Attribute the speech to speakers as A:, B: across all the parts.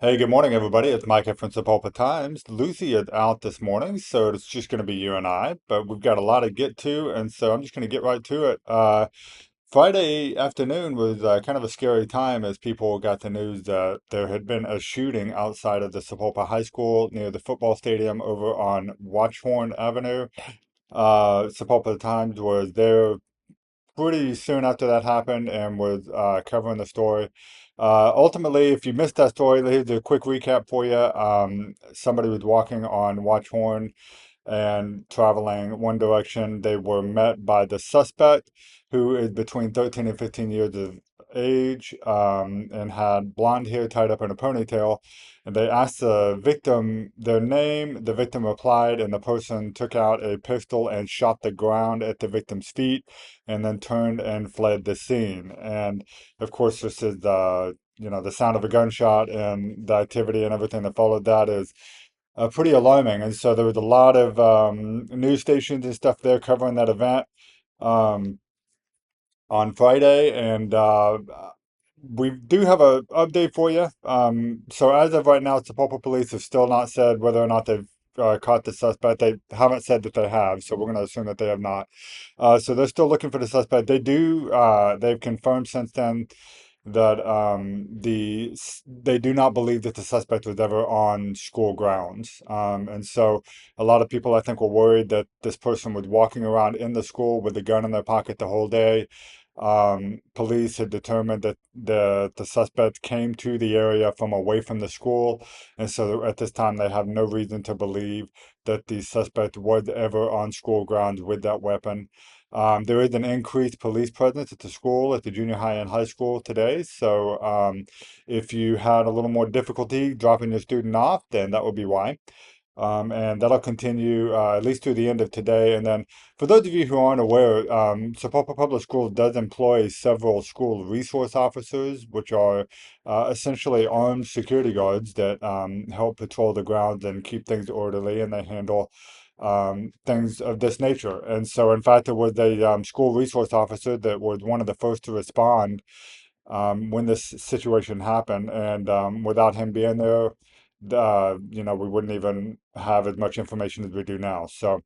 A: Hey, good morning, everybody. It's Micah from Sapulpa Times. Lucy is out this morning, so it's just going to be you and I, but we've got a lot to get to, and so I'm just going to get right to it. Friday afternoon was kind of a scary time as people got the news that there had been a shooting outside of the Sapulpa High School near the football stadium over on Watchhorn Avenue. Sapulpa Times was there pretty soon after that happened and was covering the story. Ultimately, if you missed that story, here's a quick recap for you. Somebody was walking on Watchhorn and traveling one direction. They were met by the suspect, who is between 13 and 15 years of age, and had blonde hair tied up in a ponytail. And they asked the victim their name. The victim replied, and the person took out a pistol and shot the ground at the victim's feet, and then turned and fled the scene. And of course, this is the sound of a gunshot and the activity and everything that followed that is pretty alarming. And so there was a lot of news stations and stuff there covering that event um, on Friday, and we do have a update for you. So as of right now, Sapulpa police have still not said whether or not they've caught the suspect. They haven't said that they have, so we're going to assume that they have not. So they're still looking for the suspect. They've confirmed since then that they do not believe that the suspect was ever on school grounds. And so a lot of people, I think, were worried that this person was walking around in the school with a gun in their pocket the whole day. Police had determined that the suspect came to the area from away from the school, and so at this time they have no reason to believe that the suspect was ever on school grounds with that weapon. There is an increased police presence at the school, at the junior high and high school today. So if you had a little more difficulty dropping your student off, then that would be why. And that'll continue at least through the end of today. And then, for those of you who aren't aware, Sapulpa Public Schools does employ several school resource officers, which are essentially armed security guards that help patrol the grounds and keep things orderly, and they handle things of this nature. And so, in fact, there was a school resource officer that was one of the first to respond when this situation happened. And without him being there, we wouldn't even have as much information as we do now. So,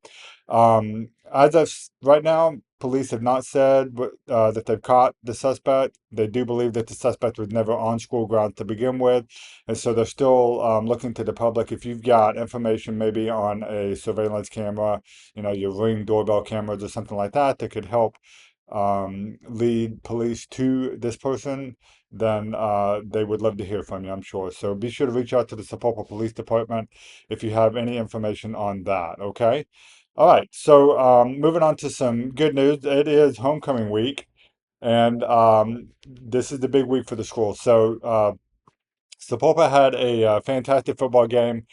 A: as of right now, police have not said that they've caught the suspect. They do believe that the suspect was never on school grounds to begin with, and so they're still looking to the public. If you've got information, maybe on a surveillance camera, your Ring doorbell cameras or something like that, that could help lead police to this person, then they would love to hear from you, I'm sure. So be sure to reach out to the Sapulpa Police Department if you have any information on that, okay? All right, so moving on to some good news. It is homecoming week, and this is the big week for the school. So Sapulpa had a fantastic football game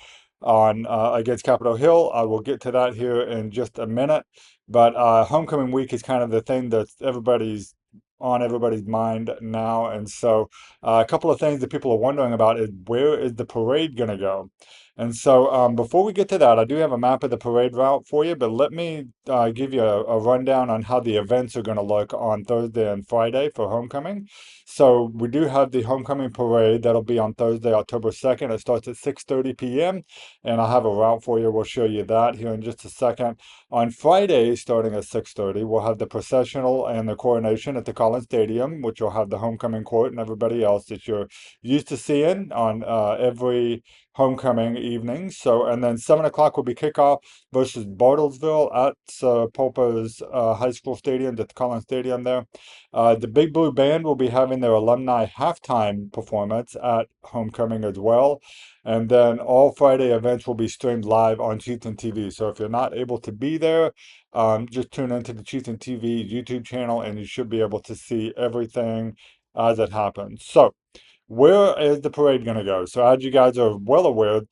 A: on against Capitol Hill. I will get to that here in just a minute. But homecoming week is kind of the thing that everybody's on everybody's mind now. And so a couple of things that people are wondering about is, where is the parade going to go? And so before we get to that, I do have a map of the parade route for you, but let me give you a rundown on how the events are going to look on Thursday and Friday for homecoming. So we do have the homecoming parade that'll be on Thursday, October 2nd. It starts at 6:30 p.m. and I'll have a route for you. We'll show you that here in just a second. On Friday, starting at 6:30, we'll have the processional and the coronation at the Collins Stadium, which will have the homecoming court and everybody else that you're used to seeing on every homecoming evening. So, and then 7 o'clock will be kickoff versus Bartlesville at Pulpa's high school stadium, at the Collins Stadium there. The Big Blue Band will be having their alumni halftime performance at homecoming as well. And then all Friday events will be streamed live on Chieftain TV. So if you're not able to be there, just tune into the Chieftain TV YouTube channel and you should be able to see everything as it happens. So, where is the parade going to go? So, as you guys are well aware,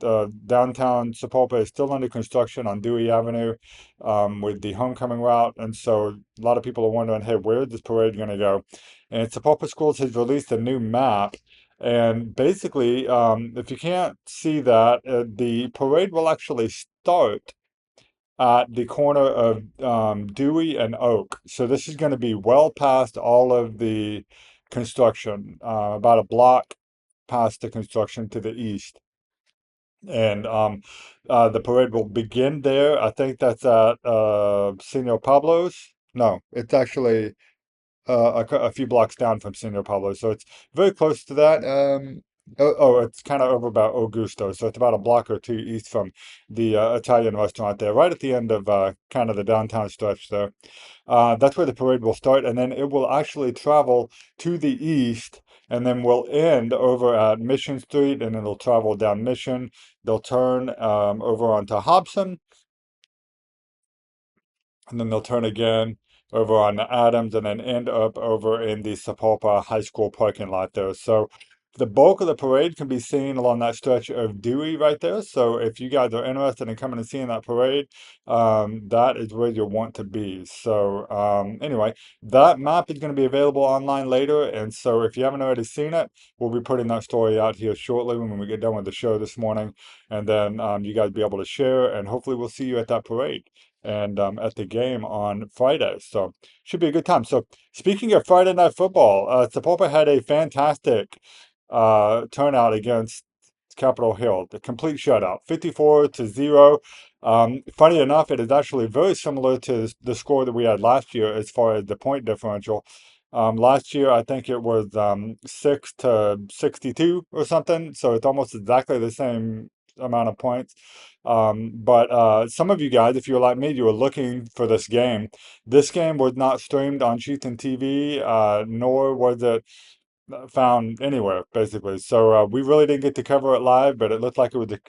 A: downtown Sapulpa is still under construction on Dewey Avenue with the homecoming route. And so, a lot of people are wondering, hey, where is this parade going to go? And Sapulpa Schools has released a new map. And basically, if you can't see that, the parade will actually start at the corner of Dewey and Oak. So, this is going to be well past all of the construction, about a block past the construction to the east. And the parade will begin there. I think that's at Senor Pablo's. No, it's actually a few blocks down from Senor Pablo, so it's very close to that. It's kind of over about Augusto, so it's about a block or two east from the Italian restaurant there, right at the end of kind of the downtown stretch there. That's where the parade will start, and then it will actually travel to the east, and then will end over at Mission Street, and it'll travel down Mission. They'll turn over onto Hobson, and then they'll turn again over on Adams and then end up over in the Sapulpa High School parking lot there. So the bulk of the parade can be seen along that stretch of Dewey right there. So if you guys are interested in coming and seeing that parade, that is where you want to be. So anyway, that map is going to be available online later. And so if you haven't already seen it, we'll be putting that story out here shortly when we get done with the show this morning. And then you guys be able to share, and hopefully we'll see you at that parade and at the game on Friday. So should be a good time. So speaking of Friday night football, Sapulpa had a fantastic turnout against Capitol Hill. The complete shutout, 54-0. Funny enough, it is actually very similar to the score that we had last year as far as the point differential. Last year, I think it was 6-62 or something. So it's almost exactly the same amount of points. But some of you guys, if you're like me, you were looking for this game. This game was not streamed on Chieftain TV, nor was it found anywhere, basically. So we really didn't get to cover it live, but it looked like it was a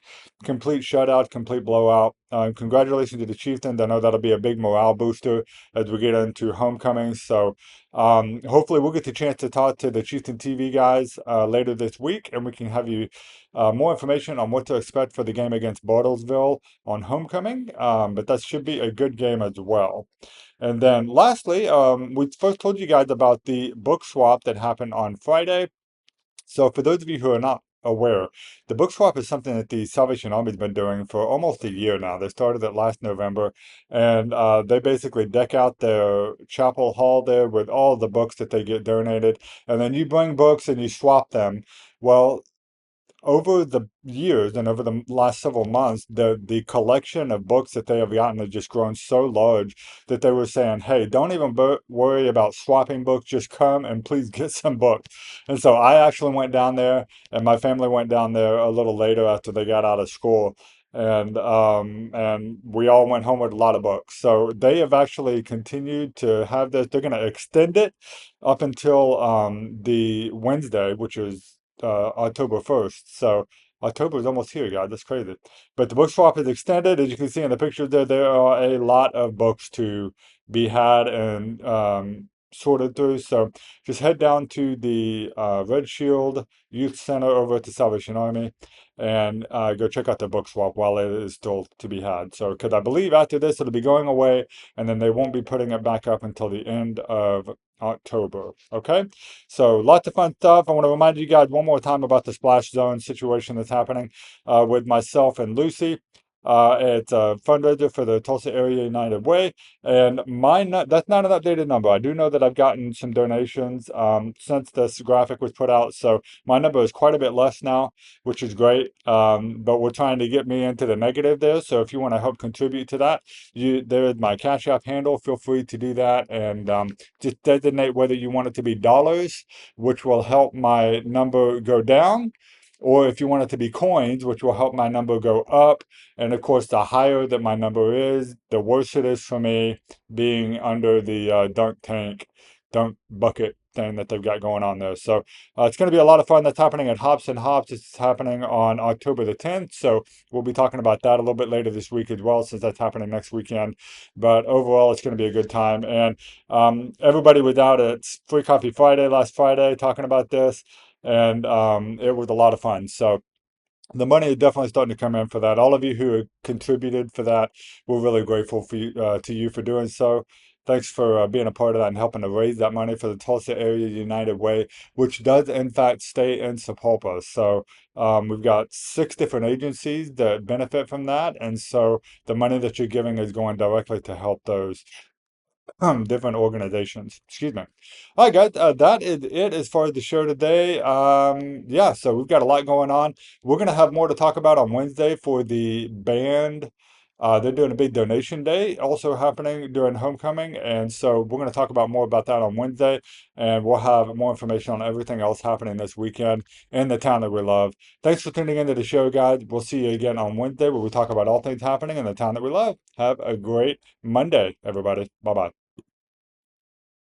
A: complete shutout, complete blowout. Congratulations to the Chieftains. I know that'll be a big morale booster as we get into homecoming. So hopefully we'll get the chance to talk to the Chieftain TV guys later this week, and we can have you more information on what to expect for the game against Bartlesville on homecoming. But that should be a good game as well. And then lastly, we first told you guys about the book swap that happened on Friday. So for those of you who are not aware, the book swap is something that the Salvation Army's been doing for almost a year now. They started it last November, and they basically deck out their chapel hall there with all the books that they get donated, and then you bring books and you swap them. Well, over the years and over the last several months, the collection of books that they have gotten has just grown so large that they were saying, "Hey, don't even worry about swapping books. Just come and please get some books." And so I actually went down there, and my family went down there a little later after they got out of school. And we all went home with a lot of books. So they have actually continued to have this. They're going to extend it up until the Wednesday, which is October 1st. So October is almost here, guys. That's crazy. But the book swap is extended. As you can see in the picture there, there are a lot of books to be had and sorted through. So just head down to the Red Shield Youth Center over at the Salvation Army and go check out the book swap while it is still to be had. So, because I believe after this it'll be going away, and then they won't be putting it back up until the end of October. Okay, so lots of fun stuff. I want to remind you guys one more time about the splash zone situation that's happening with myself and Lucy. It's a fundraiser for the Tulsa Area United Way, and that's not an updated number. I do know that I've gotten some donations since this graphic was put out, so my number is quite a bit less now, which is great. But we're trying to get me into the negative there. So if you want to help contribute to that, there is my Cash App handle. Feel free to do that, and just designate whether you want it to be dollars, which will help my number go down, or if you want it to be coins, which will help my number go up. And of course, the higher that my number is, the worse it is for me being under the dunk bucket thing that they've got going on there. So it's going to be a lot of fun. That's happening at Hops and Hops. It's happening on October the 10th. So we'll be talking about that a little bit later this week as well, since that's happening next weekend. But overall, it's going to be a good time. And everybody was out at Free Coffee Friday last Friday talking about this, and it was a lot of fun. So the money is definitely starting to come in for that. All of you who have contributed for that, we're really grateful for you, to you for doing so. Thanks for being a part of that and helping to raise that money for the Tulsa Area United Way, which does in fact stay in Sapulpa. So we've got 6 different agencies that benefit from that, and so the money that you're giving is going directly to help those. different organizations. Excuse me. All right, guys, that is it as far as the show today. Yeah, so we've got a lot going on. We're gonna have more to talk about on Wednesday for the band. They're doing a big donation day also happening during homecoming, and so we're going to talk about more about that on Wednesday, and we'll have more information on everything else happening this weekend in the town that we love. Thanks for tuning into the show, guys. We'll see you again on Wednesday where we talk about all things happening in the town that we love. Have a great Monday, everybody. Bye bye.